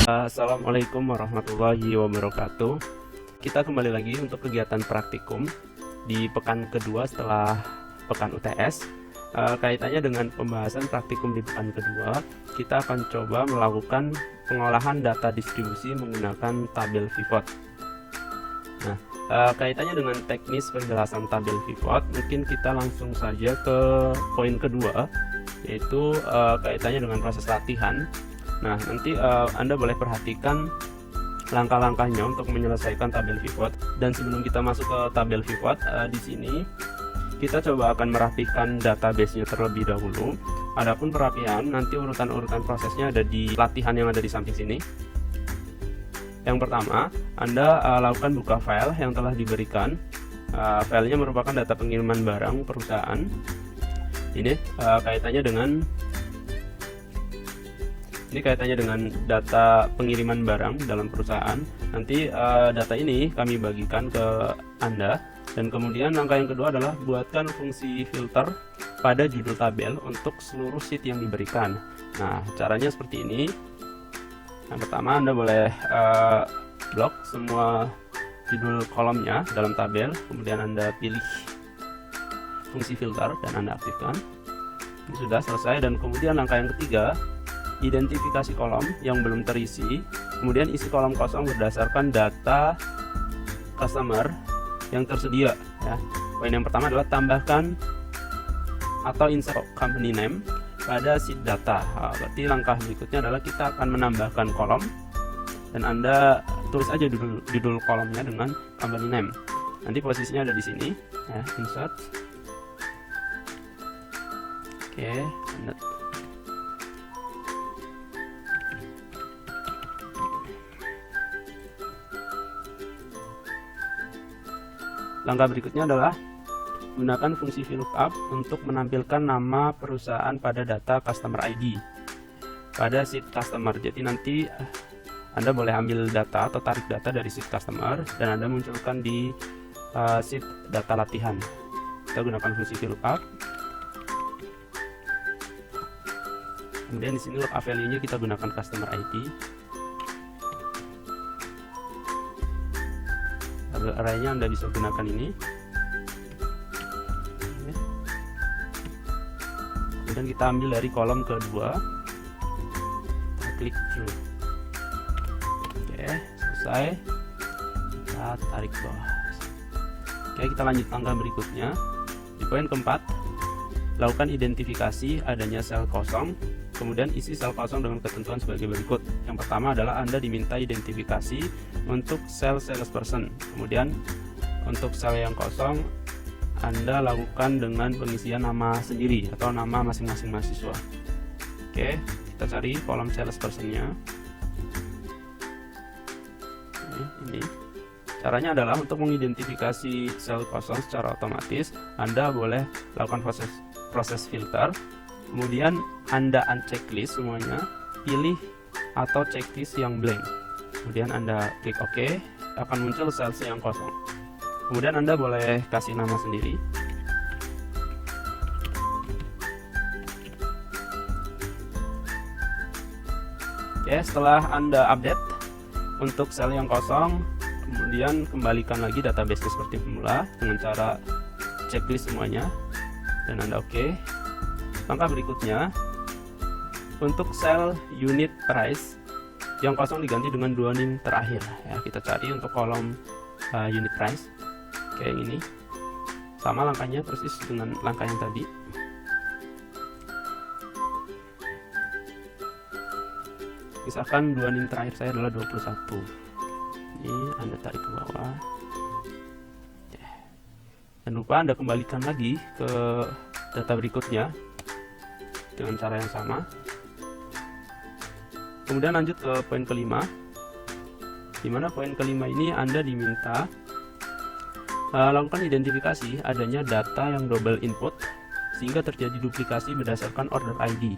Assalamualaikum warahmatullahi wabarakatuh. Kita kembali lagi untuk kegiatan praktikum di pekan kedua setelah pekan UTS. Kaitannya dengan pembahasan praktikum di pekan kedua, kita akan coba melakukan pengolahan data distribusi menggunakan tabel pivot. Nah, kaitannya dengan teknis penjelasan tabel pivot, mungkin kita langsung saja ke poin kedua, yaitu kaitannya dengan proses latihan. Nah, nanti Anda boleh perhatikan langkah-langkahnya untuk menyelesaikan tabel pivot. Dan sebelum kita masuk ke tabel pivot, di sini kita coba akan merapikan database-nya terlebih dahulu. Adapun perapian, nanti urutan-urutan prosesnya ada di latihan yang ada di samping sini. Yang pertama, Anda lakukan buka file yang telah diberikan. Filenya merupakan data pengiriman barang perusahaan. Ini kaitannya dengan data pengiriman barang dalam perusahaan. Nanti data ini kami bagikan ke Anda. Dan kemudian langkah yang kedua adalah buatkan fungsi filter pada judul tabel untuk seluruh sheet yang diberikan. Nah, caranya seperti ini. Yang pertama, Anda boleh blok semua judul kolomnya dalam tabel. Kemudian Anda pilih fungsi filter dan Anda aktifkan. Ini sudah selesai. Dan kemudian langkah yang ketiga, identifikasi kolom yang belum terisi, kemudian isi kolom kosong berdasarkan data customer yang tersedia ya. Poin yang pertama adalah tambahkan atau insert company name pada sheet data. Berarti langkah berikutnya adalah kita akan menambahkan kolom dan Anda tulis aja judul kolomnya dengan company name. Nanti posisinya ada di sini ya, insert. Oke, langkah berikutnya adalah gunakan fungsi VLOOKUP untuk menampilkan nama perusahaan pada data customer ID pada sheet customer. Jadi nanti Anda boleh ambil data atau tarik data dari sheet customer dan Anda munculkan di sheet data latihan. Kita gunakan fungsi VLOOKUP. Kemudian di sini lookup value-nya kita gunakan customer ID. Arraynya Anda bisa gunakan ini. Kemudian kita ambil dari kolom kedua, kita klik through. Oke, selesai. Kita tarik bawah. Oke, kita lanjut langkah berikutnya. Di poin keempat, lakukan identifikasi adanya sel kosong. Kemudian isi sel kosong dengan ketentuan sebagai berikut. Yang pertama adalah Anda diminta identifikasi untuk sel salesperson. Kemudian untuk sel yang kosong Anda lakukan dengan pengisian nama sendiri atau nama masing-masing mahasiswa. Oke, kita cari kolom salesperson-nya. Ini. Caranya adalah untuk mengidentifikasi sel kosong secara otomatis, Anda boleh lakukan proses filter. Kemudian Anda unchecklist semuanya, pilih atau checklist yang blank. Kemudian Anda klik OK, akan muncul sel yang kosong. Kemudian Anda boleh kasih nama sendiri. Oke, setelah Anda update untuk sel yang kosong, kemudian kembalikan lagi database seperti semula dengan cara checklist semuanya dan Anda OK. Langkah berikutnya, untuk sel unit price yang kosong diganti dengan 2 nim terakhir ya. Kita cari untuk kolom unit price kayak ini, sama langkahnya persis dengan langkah yang tadi. Misalkan 2 nim terakhir saya adalah 21. Ini Anda tarik ke bawah. Jangan lupa Anda kembalikan lagi ke data berikutnya dengan cara yang sama. Kemudian lanjut ke poin kelima, di mana poin kelima ini Anda diminta lakukan identifikasi adanya data yang double input sehingga terjadi duplikasi berdasarkan order ID.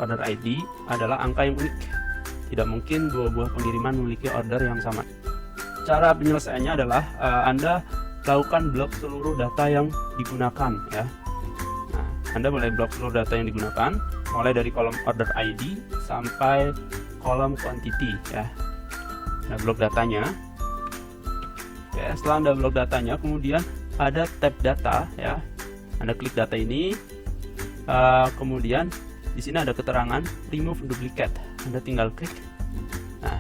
Order ID adalah angka yang unik. Tidak mungkin dua buah pengiriman memiliki order yang sama. Cara penyelesaiannya adalah Anda lakukan blok seluruh data yang digunakan ya. Anda boleh blok seluruh data yang digunakan, mulai dari kolom order ID sampai kolom quantity ya. Nah, blok datanya. Ya, setelah Anda blok datanya, kemudian ada tab data ya. Anda klik data ini, kemudian di sini ada keterangan remove duplicate. Anda tinggal klik. Nah,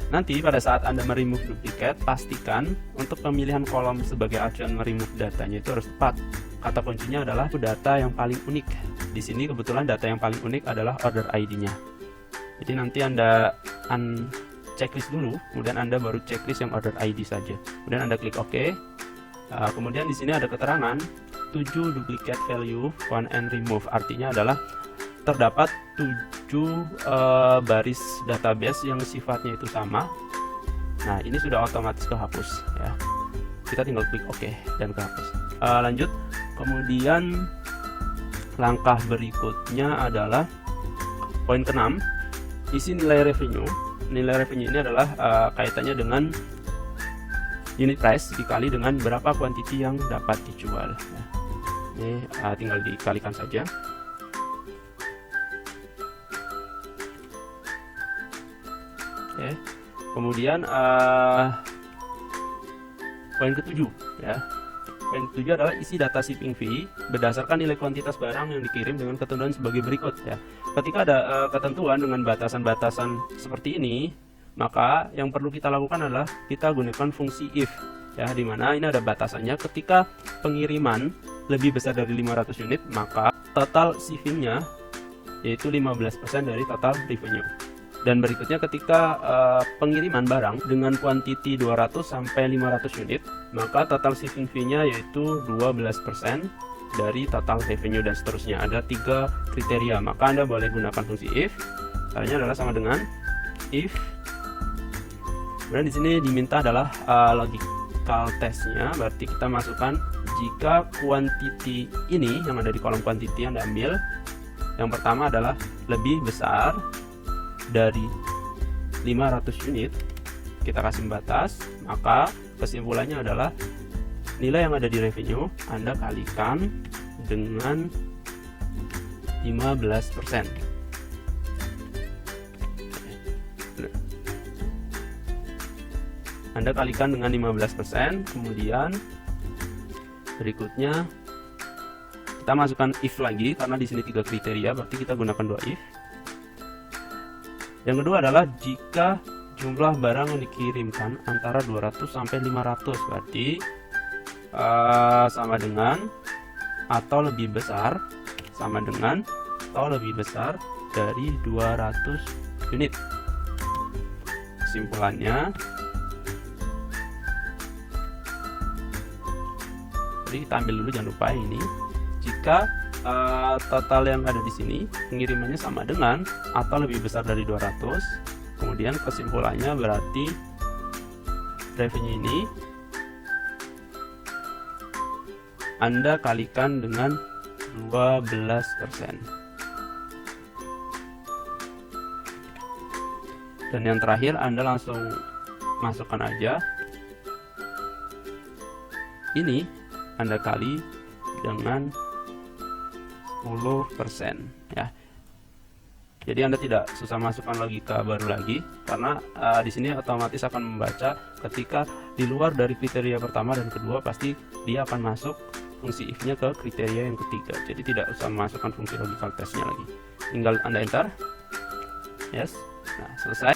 nanti pada saat Anda meremove duplicate, pastikan untuk pemilihan kolom sebagai acuan meremove datanya itu harus tepat. Kata kuncinya adalah data yang paling unik. Di sini kebetulan data yang paling unik adalah order ID-nya. Jadi nanti Anda checklist dulu, kemudian Anda baru checklist yang order ID saja. Kemudian Anda klik OK. Kemudian di sini ada keterangan 7 duplicate value found and remove. Artinya adalah terdapat 7 baris database yang sifatnya itu sama. Nah, ini sudah otomatis kehapus ya. Kita tinggal klik OK dan kehapus. Lanjut. Kemudian langkah berikutnya adalah poin ke-6, isi nilai revenue. Nilai revenue ini adalah kaitannya dengan unit price dikali dengan berapa quantity yang dapat dijual. Ini tinggal dikalikan saja. Oke. Kemudian poin ke-7 ya. Poin ke-7 adalah isi data shipping fee berdasarkan nilai kuantitas barang yang dikirim dengan ketentuan sebagai berikut ya. Ketika ada ketentuan dengan batasan-batasan seperti ini, maka yang perlu kita lakukan adalah kita gunakan fungsi if ya, dimana ini ada batasannya. Ketika pengiriman lebih besar dari 500 unit, maka total shippingnya yaitu 15% dari total revenue. Dan berikutnya ketika pengiriman barang dengan kuantiti 200 sampai 500 unit, maka total shipping fee-nya yaitu 12% dari total revenue dan seterusnya. Ada 3 kriteria, maka Anda boleh gunakan fungsi if. Caranya adalah sama dengan if. Kemudian di sini diminta adalah logical test-nya, berarti kita masukkan jika kuantiti ini yang ada di kolom kuantiti yang Anda ambil, yang pertama adalah lebih besar dari 500 unit, kita kasih batas, maka kesimpulannya adalah nilai yang ada di revenue Anda kalikan dengan 15%. Anda kalikan dengan 15%, kemudian berikutnya kita masukkan if lagi karena di sini 3 kriteria, berarti kita gunakan 2 if. Yang kedua adalah jika jumlah barang yang dikirimkan antara 200 sampai 500, berarti sama dengan atau lebih besar, sama dengan atau lebih besar dari 200 unit. Kesimpulannya, jadi kita ambil dulu, jangan lupa ini, jika total yang ada di sini pengirimannya sama dengan atau lebih besar dari 200, kemudian kesimpulannya berarti revenue ini Anda kalikan dengan 12%. Dan yang terakhir Anda langsung masukkan aja ini, Anda kali dengan 10% ya. Jadi Anda tidak susah masukkan logika baru lagi, karena di sini otomatis akan membaca ketika di luar dari kriteria pertama dan kedua, pasti dia akan masuk fungsi if-nya ke kriteria yang ketiga. Jadi tidak usah memasukkan fungsi logical test-nya lagi. Tinggal Anda enter. Yes. Nah, selesai.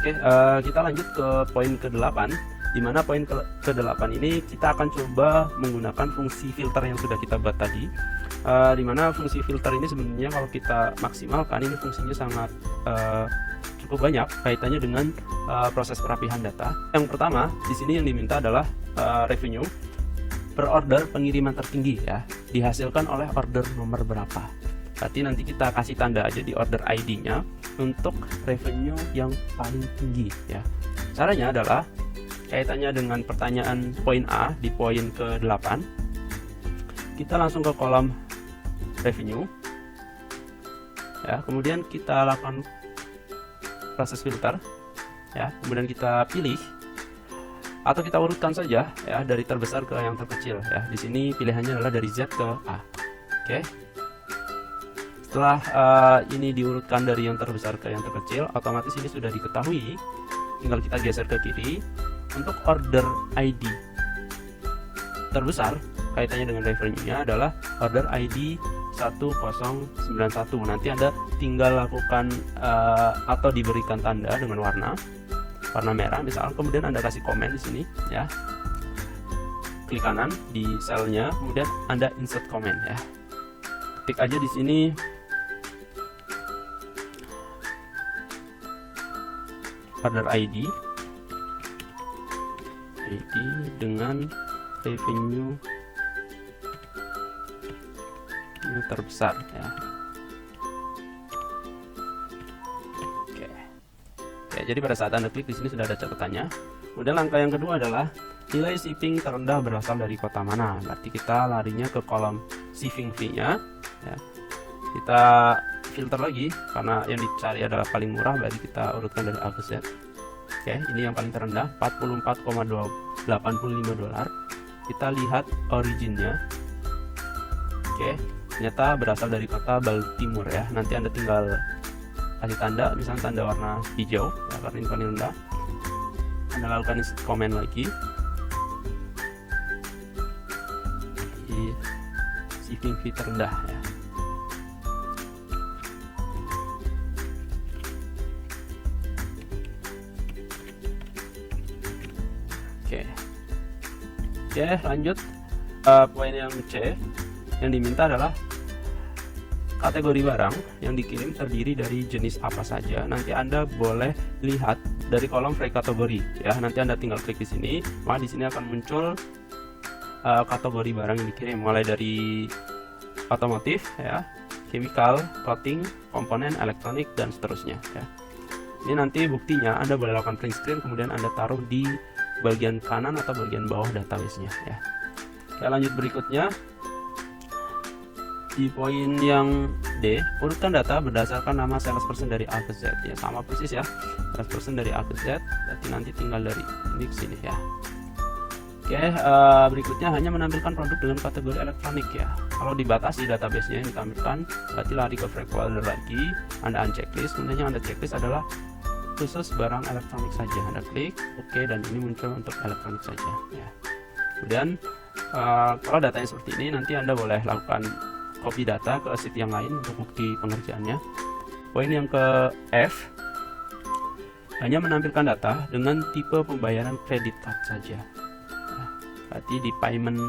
Oke, kita lanjut ke poin ke-8, di mana poin ke-8 ini kita akan coba menggunakan fungsi filter yang sudah kita buat tadi. Di mana fungsi filter ini sebenarnya kalau kita maksimalkan, ini fungsinya sangat cukup banyak kaitannya dengan proses perapihan data. Yang pertama, di sini yang diminta adalah revenue per order pengiriman tertinggi ya, dihasilkan oleh order nomor berapa. Berarti nanti kita kasih tanda aja di order ID-nya untuk revenue yang paling tinggi ya. Caranya adalah kaitannya dengan pertanyaan poin A di poin ke-8. Kita langsung ke kolom revenue ya, kemudian kita lakukan proses filter ya, kemudian kita pilih atau kita urutkan saja ya dari terbesar ke yang terkecil ya. Di sini pilihannya adalah dari Z ke A. Oke. Setelah ini diurutkan dari yang terbesar ke yang terkecil, otomatis ini sudah diketahui. Tinggal kita geser ke kiri. Untuk order ID terbesar kaitannya dengan revenue-nya adalah order ID 1091. Nanti Anda tinggal lakukan atau diberikan tanda dengan warna merah misal, kemudian Anda kasih komen di sini ya. Klik kanan di selnya, kemudian Anda insert komen ya. Ketik aja di sini order ID dengan revenue yang terbesar ya. Oke, jadi pada saat Anda klik di sini sudah ada catatannya. Kemudian langkah yang kedua adalah nilai shipping terendah berasal dari kota mana. Berarti kita larinya ke kolom shipping fee-nya ya. Kita filter lagi karena yang dicari adalah paling murah, berarti kita urutkan dari A ke Z. Oke, ini yang paling terendah 44,85 dolar. Kita lihat originnya. Oke, ternyata berasal dari kota Baltimore ya. Nanti Anda tinggal kasih tanda, misalnya tanda warna hijau ya, karena ini paling rendah. Anda lakukan insert komen lagi di shipping fee terendah ya. Oke, lanjut. Poin yang C yang diminta adalah kategori barang yang dikirim terdiri dari jenis apa saja. Nanti Anda boleh lihat dari kolom free kategori ya. Nanti Anda tinggal klik di sini, maka di sini akan muncul kategori barang yang dikirim, mulai dari otomotif ya, chemical, clothing, komponen, elektronik, dan seterusnya ya. Ini nanti buktinya Anda boleh lakukan print screen, kemudian Anda taruh di bagian kanan atau bagian bawah database-nya ya. Oke, lanjut berikutnya. Di poin yang D, urutkan data berdasarkan nama salesperson dari A ke Z ya, sama persis ya. Salesperson dari A ke Z, berarti nanti tinggal dari ini ke sini ya. Oke, berikutnya hanya menampilkan produk dengan kategori elektronik ya. Kalau dibatasi database-nya yang ditampilkan, berarti lari ke Frequencer lagi, Anda unchecklist, kemudian yang Anda checklist adalah khusus barang elektronik saja. Anda klik OK, dan ini muncul untuk elektronik saja ya. Kemudian kalau datanya seperti ini, nanti Anda boleh lakukan copy data ke sheet yang lain untuk bukti pengerjaannya. Poin yang ke F, hanya menampilkan data dengan tipe pembayaran kredit card saja ya. Berarti di payment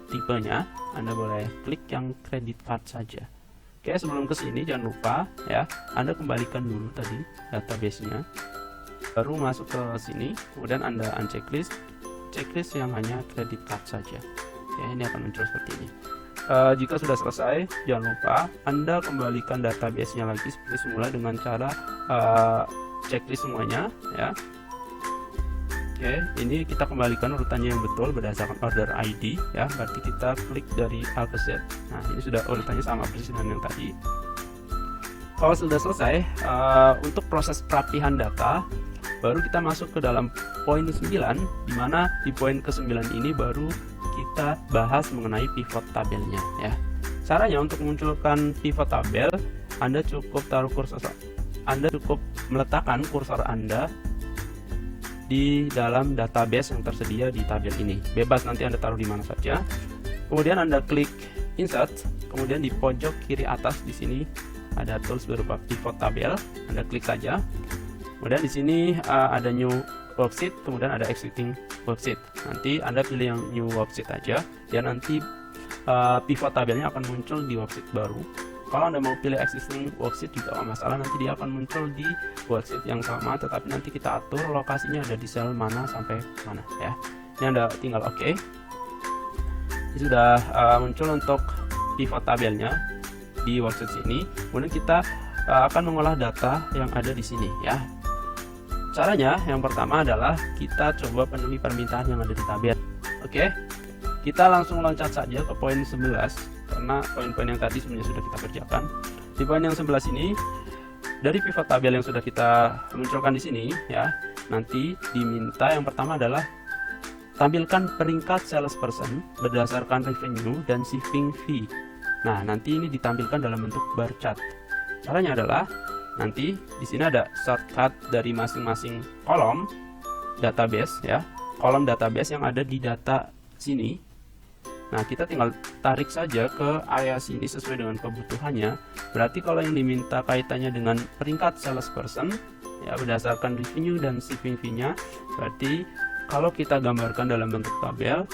tipenya Anda boleh klik yang kredit card saja. Oke, sebelum ke sini jangan lupa ya, Anda kembalikan dulu tadi database-nya, baru masuk ke sini, kemudian Anda unchecklist, checklist yang hanya kredit card saja. Ya, ini akan muncul seperti ini. Jika sudah selesai, jangan lupa Anda kembalikan database-nya lagi seperti semula dengan cara checklist semuanya ya. Oke, ini kita kembalikan urutannya yang betul berdasarkan order ID ya. Berarti kita klik dari A ke Z. Nah, ini sudah urutannya sama persis dengan yang tadi. Kalau sudah selesai, untuk proses perapihan data, baru kita masuk ke dalam poin 9, di mana di poin ke-9 ini baru kita bahas mengenai pivot tabelnya ya. Caranya untuk memunculkan pivot tabel, Anda cukup meletakkan kursor Anda di dalam database yang tersedia di tabel ini. Bebas nanti Anda taruh di mana saja. Kemudian Anda klik insert, kemudian di pojok kiri atas di sini ada tools berupa pivot tabel. Anda klik saja. Kemudian di sini ada new worksheet, kemudian ada existing worksheet. Nanti Anda pilih yang new worksheet aja, dan nanti pivot tabelnya akan muncul di worksheet baru. Kalau Anda mau pilih existing worksheet juga tidak masalah, nanti dia akan muncul di worksheet yang sama, tetapi nanti kita atur lokasinya ada di sel mana sampai mana ya. Ini Anda tinggal OK. Ini sudah muncul untuk pivot tabelnya di worksheet sini. Kemudian kita akan mengolah data yang ada di sini ya. Caranya yang pertama adalah kita coba penuhi permintaan yang ada di tabel. Oke, kita langsung loncat saja ke poin 11, karena poin-poin yang tadi sebenarnya sudah kita kerjakan. Di poin yang 11 ini, dari pivot tabel yang sudah kita munculkan di sini ya, nanti diminta yang pertama adalah tampilkan peringkat salesperson berdasarkan revenue dan shipping fee. Nah, nanti ini ditampilkan dalam bentuk bar chart. Caranya adalah nanti di sini ada shortcut dari masing-masing kolom database ya, kolom database yang ada di data sini. Nah, kita tinggal tarik saja ke area sini sesuai dengan kebutuhannya. Berarti kalau yang diminta kaitannya dengan peringkat salesperson ya berdasarkan revenue dan shipping fee-nya, berarti kalau kita gambarkan dalam bentuk tabel,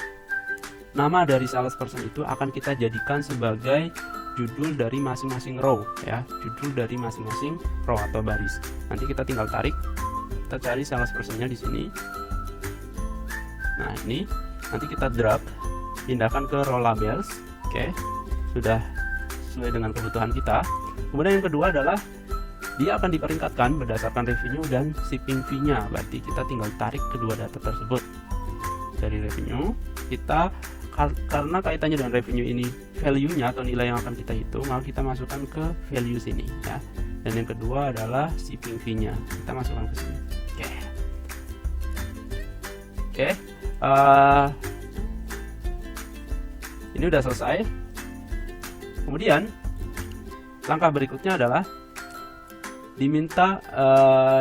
nama dari salesperson itu akan kita jadikan sebagai judul dari masing-masing row ya, judul dari masing-masing row atau baris. Nanti kita tinggal tarik, kita cari salespersonnya di sini. Nah, ini nanti kita drag, pindahkan ke row labels. Oke, sudah sesuai dengan kebutuhan kita. Kemudian yang kedua adalah dia akan diperingkatkan berdasarkan revenue dan shipping fee-nya. Berarti kita tinggal tarik kedua data tersebut. Dari revenue, kita karena kaitannya dengan revenue ini value-nya atau nilai yang akan kita hitung, maka kita masukkan ke value sini ya. Dan yang kedua adalah shipping fee-nya, kita masukkan ke sini. Oke. Ini udah selesai. Kemudian langkah berikutnya adalah diminta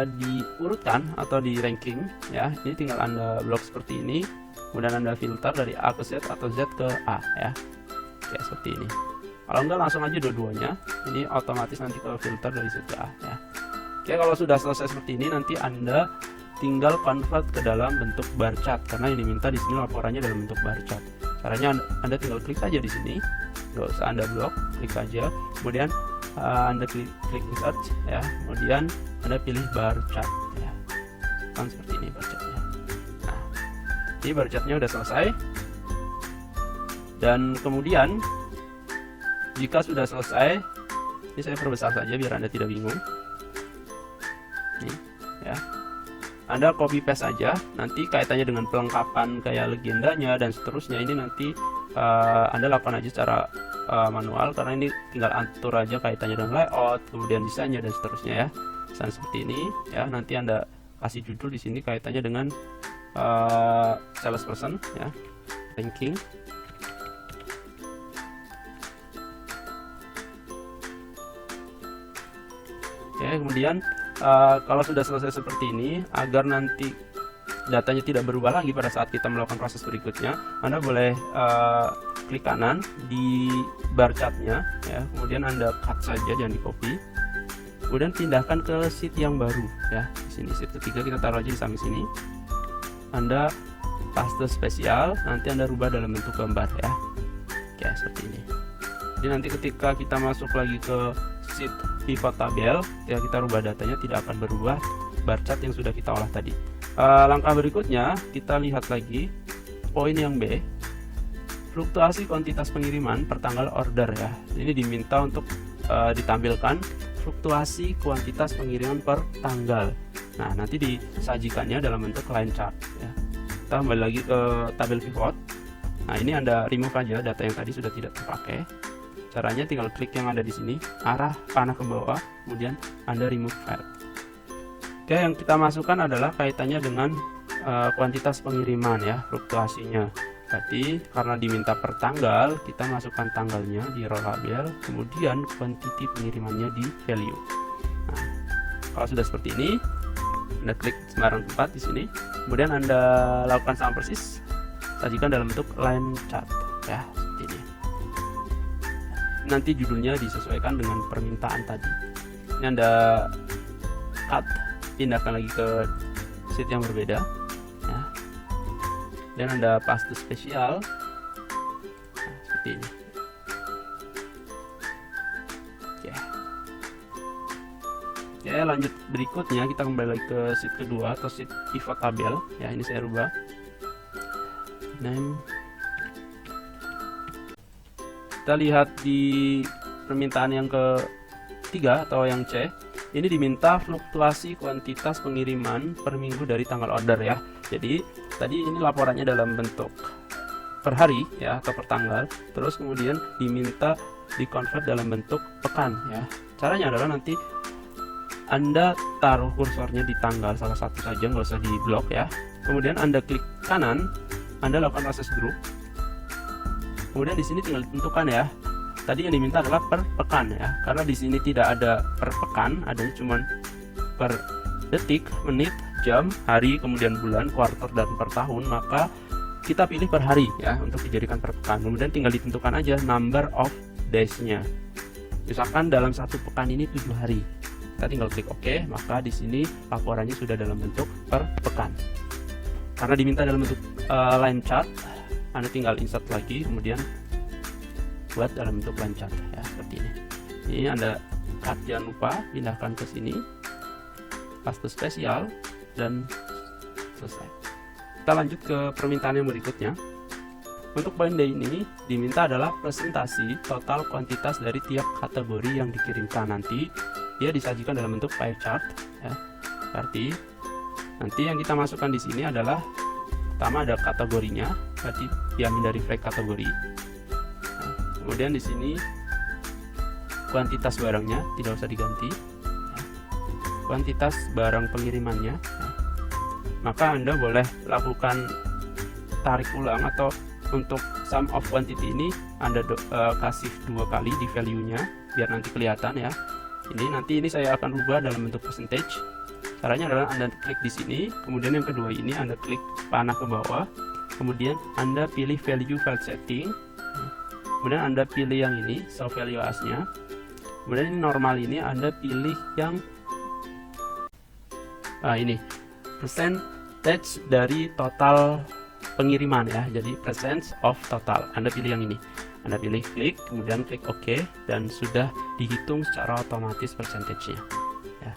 diurutkan atau di ranking ya. Ini tinggal Anda blok seperti ini, kemudian Anda filter dari A ke Z atau Z ke A ya. Kayak seperti ini. Kalau enggak langsung aja dua-duanya. Ini otomatis nanti ke filter dari Z ke A ya. Oke, kalau sudah selesai seperti ini, nanti Anda tinggal convert ke dalam bentuk bar chart, karena yang diminta di sini laporannya dalam bentuk bar chart. Caranya Anda tinggal klik saja di sini, nggak usah Anda blok, klik saja. Kemudian Anda klik insert ya, kemudian Anda pilih bar chart ya. Kan seperti ini bar chartnya. Nah, ini bar chartnya udah selesai. Dan kemudian jika sudah selesai, ini saya perbesar saja biar Anda tidak bingung. Nih ya, Anda copy paste saja, nanti kaitannya dengan pelengkapan kayak legendanya dan seterusnya ini nanti Anda lakukan aja secara manual, karena ini tinggal atur aja kaitannya dengan layout, kemudian desainnya dan seterusnya ya. Desain seperti ini ya, nanti Anda kasih judul di sini kaitannya dengan salesperson ya, ranking. Oke, kemudian kalau sudah selesai seperti ini, agar nanti datanya tidak berubah lagi pada saat kita melakukan proses berikutnya, Anda boleh klik kanan di bar chartnya ya, kemudian Anda cut saja, jangan di copy, kemudian pindahkan ke sheet yang baru ya. Di sini sheet ketiga kita taruh aja di samping sini, Anda paste spesial, nanti Anda rubah dalam bentuk gambar ya. Oke, seperti ini. Jadi nanti ketika kita masuk lagi ke sheet pivot tabel ya, kita rubah datanya, tidak akan berubah bar chart yang sudah kita olah tadi. Langkah berikutnya kita lihat lagi poin yang B, fluktuasi kuantitas pengiriman per tanggal order ya. Ini diminta untuk ditampilkan fluktuasi kuantitas pengiriman per tanggal. Nah, nanti disajikannya dalam bentuk line chart ya. Kita kembali lagi ke tabel pivot. Nah, ini Anda remove aja data yang tadi sudah tidak terpakai. Caranya tinggal klik yang ada di sini, arah panah ke bawah, kemudian Anda remove file. Oke, yang kita masukkan adalah kaitannya dengan kuantitas pengiriman ya, fluktuasinya. Berarti karena diminta per tanggal, kita masukkan tanggalnya di row label, kemudian quantity pengirimannya di value. Nah, kalau sudah seperti ini, Anda klik sembarang tempat di sini, kemudian Anda lakukan sama persis, sajikan dalam bentuk line chart ya, seperti ini. Nanti judulnya disesuaikan dengan permintaan tadi. Ini Anda cut, pindahkan lagi ke sheet yang berbeda ya. Dan Anda paste spesial. Nah, seperti ini. Oke, lanjut berikutnya kita kembali lagi ke sheet kedua atau sheet pivot tabel ya. Ini saya rubah name. Kita lihat di permintaan yang ketiga atau yang C, ini diminta fluktuasi kuantitas pengiriman per minggu dari tanggal order ya. Jadi tadi ini laporannya dalam bentuk per hari ya atau per tanggal, terus kemudian diminta dikonvert dalam bentuk pekan ya. Caranya adalah nanti Anda taruh kursornya di tanggal salah satu saja, nggak usah di blok ya. Kemudian Anda klik kanan, Anda lakukan proses group. Kemudian di sini tinggal ditentukan ya. Tadi yang diminta adalah per pekan ya, karena di sini tidak ada per pekan, adanya cuma per detik, menit, jam, hari, kemudian bulan, kuartal, dan per tahun, maka kita pilih per hari ya untuk dijadikan per pekan. Kemudian tinggal ditentukan aja number of days-nya. Misalkan dalam satu pekan ini 7 hari. Kita tinggal klik OK, maka di sini laporannya sudah dalam bentuk per pekan. Karena diminta dalam bentuk line chart, Anda tinggal insert lagi, kemudian buat dalam bentuk line chart ya, seperti ini. Ini Anda cut, jangan lupa pindahkan ke sini, paste spesial, dan selesai. Kita lanjut ke permintaan yang berikutnya. Untuk poin D ini diminta adalah presentasi total kuantitas dari tiap kategori yang dikirimkan. Nanti dia disajikan dalam bentuk pie chart ya. Berarti nanti yang kita masukkan di sini adalah pertama ada kategorinya, berarti diambil dari flag kategori. Kemudian di sini kuantitas barangnya tidak usah diganti ya. Kuantitas barang pengirimannya ya. Maka Anda boleh lakukan tarik ulang, atau untuk sum of quantity ini Anda kasih 2 kali di value-nya biar nanti kelihatan ya. Nanti ini saya akan ubah dalam bentuk percentage. Caranya adalah Anda klik di sini, kemudian yang kedua ini Anda klik panah ke bawah, kemudian Anda pilih value file setting. Kemudian Anda pilih yang ini, show value as-nya. Kemudian ini normal ini Anda pilih yang ini, percentage dari total pengiriman ya. Jadi percent of total. Anda pilih yang ini. Anda pilih klik, kemudian klik OK, dan sudah dihitung secara otomatis percentage-nya. Ya.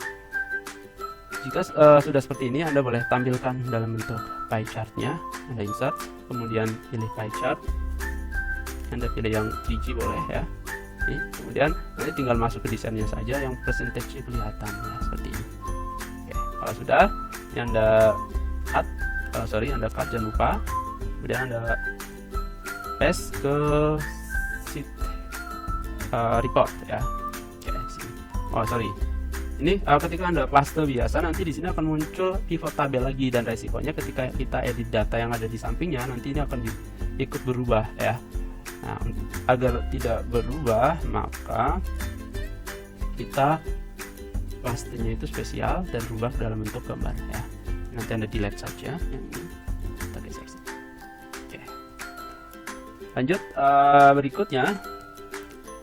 Jika sudah seperti ini, Anda boleh tampilkan dalam bentuk pie chart-nya. Anda insert, kemudian pilih pie chart. Anda pilih yang 3G boleh ya. Ini, kemudian nanti tinggal masuk ke desainnya saja yang percentage kelihatan ya, seperti ini. Oke, kalau sudah, ini Anda cut, Anda cut, jangan lupa. Kemudian Anda paste ke sheet report ya. Oke, ini ketika Anda paste biasa, nanti di sini akan muncul pivot tabel lagi, dan resikonya ketika kita edit data yang ada di sampingnya, nanti ini akan ikut berubah ya. Nah, agar tidak berubah, maka kita pastenya itu spesial dan rubah dalam bentuk gambar ya. Nanti Anda delete saja yang ini, kita geser. Oke. Lanjut, berikutnya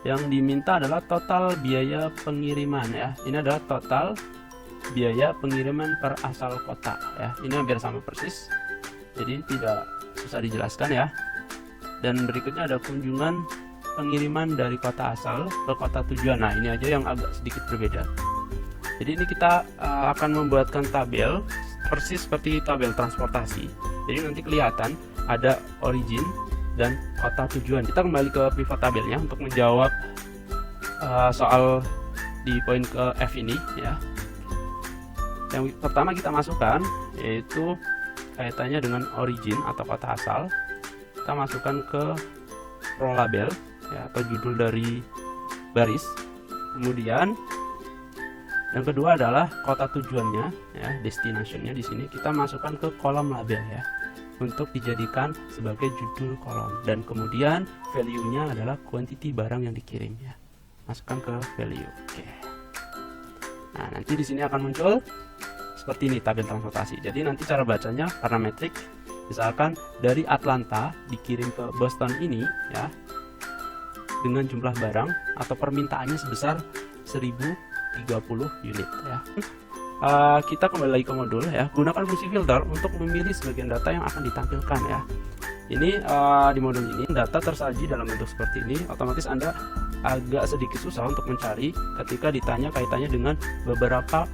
yang diminta adalah total biaya pengiriman ya. Ini adalah total biaya pengiriman per asal kota ya. Ini hampir sama persis, jadi tidak susah dijelaskan ya. Dan berikutnya ada kunjungan pengiriman dari kota asal ke kota tujuan. Nah, ini aja yang agak sedikit berbeda. Jadi ini kita akan membuatkan tabel persis seperti tabel transportasi. Jadi nanti kelihatan ada origin dan kota tujuan. Kita kembali ke pivot tabelnya untuk menjawab soal di poin ke F ini ya. Yang pertama kita masukkan yaitu kaitannya dengan origin atau kota asal. Kita masukkan ke row label ya, atau judul dari baris. Kemudian yang kedua adalah kota tujuannya ya, destinationnya. Di sini kita masukkan ke kolom label ya, untuk dijadikan sebagai judul kolom. Dan kemudian value-nya adalah quantity barang yang dikirim ya. Masukkan ke value. Oke. Nah, nanti di sini akan muncul seperti ini tabel transportasi. Jadi nanti cara bacanya parametrik. Misalkan dari Atlanta dikirim ke Boston ini ya, dengan jumlah barang atau permintaannya sebesar 1030 unit ya. Kita kembali lagi ke modul ya. Gunakan fungsi filter untuk memilih sebagian data yang akan ditampilkan ya. Ini di modul ini data tersaji dalam bentuk seperti ini. Otomatis Anda agak sedikit susah untuk mencari ketika ditanya kaitannya dengan beberapa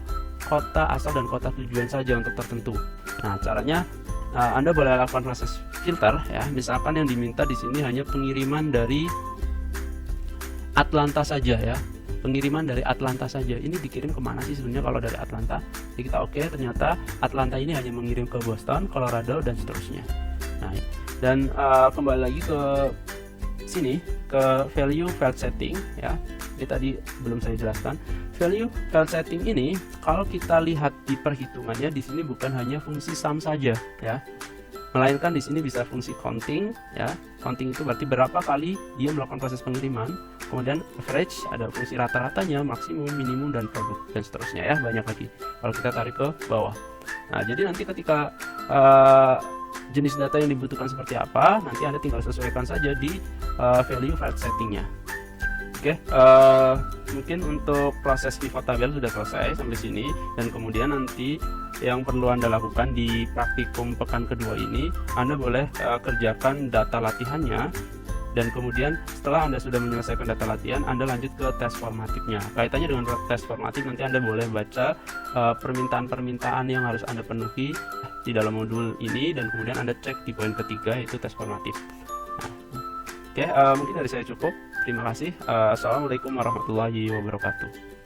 kota asal dan kota tujuan saja untuk tertentu. Nah, caranya Anda boleh lakukan proses filter ya. Misalkan yang diminta di sini hanya pengiriman dari Atlanta saja ya. Pengiriman dari Atlanta saja. Ini dikirim kemana sih sebenarnya kalau dari Atlanta? Jadi kita oke, ternyata Atlanta ini hanya mengirim ke Boston, Colorado, dan seterusnya. Nah, dan kembali lagi ke sini ke value file setting ya. Ini tadi belum saya jelaskan. Value file setting ini kalau kita lihat di perhitungannya di sini bukan hanya fungsi sum saja ya. melainkan di sini bisa fungsi counting ya. Counting itu berarti berapa kali dia melakukan proses pengiriman. Kemudian average, ada fungsi rata-ratanya, maksimum, minimum, dan produk, dan seterusnya ya, banyak lagi kalau kita tarik ke bawah. Nah, jadi nanti ketika jenis data yang dibutuhkan seperti apa, nanti Anda tinggal sesuaikan saja di value file settingnya. Oke, mungkin untuk proses pivot tabel sudah selesai sampai sini, dan kemudian nanti yang perlu Anda lakukan di praktikum pekan kedua ini, Anda boleh kerjakan data latihannya, dan kemudian setelah Anda sudah menyelesaikan data latihan, Anda lanjut ke tes formatifnya. Kaitannya dengan tes formatif, nanti Anda boleh baca permintaan-permintaan yang harus Anda penuhi di dalam modul ini, dan kemudian Anda cek di poin ketiga, yaitu tes formatif. Nah, oke, mungkin dari saya cukup. Terima kasih. Assalamualaikum warahmatullahi wabarakatuh.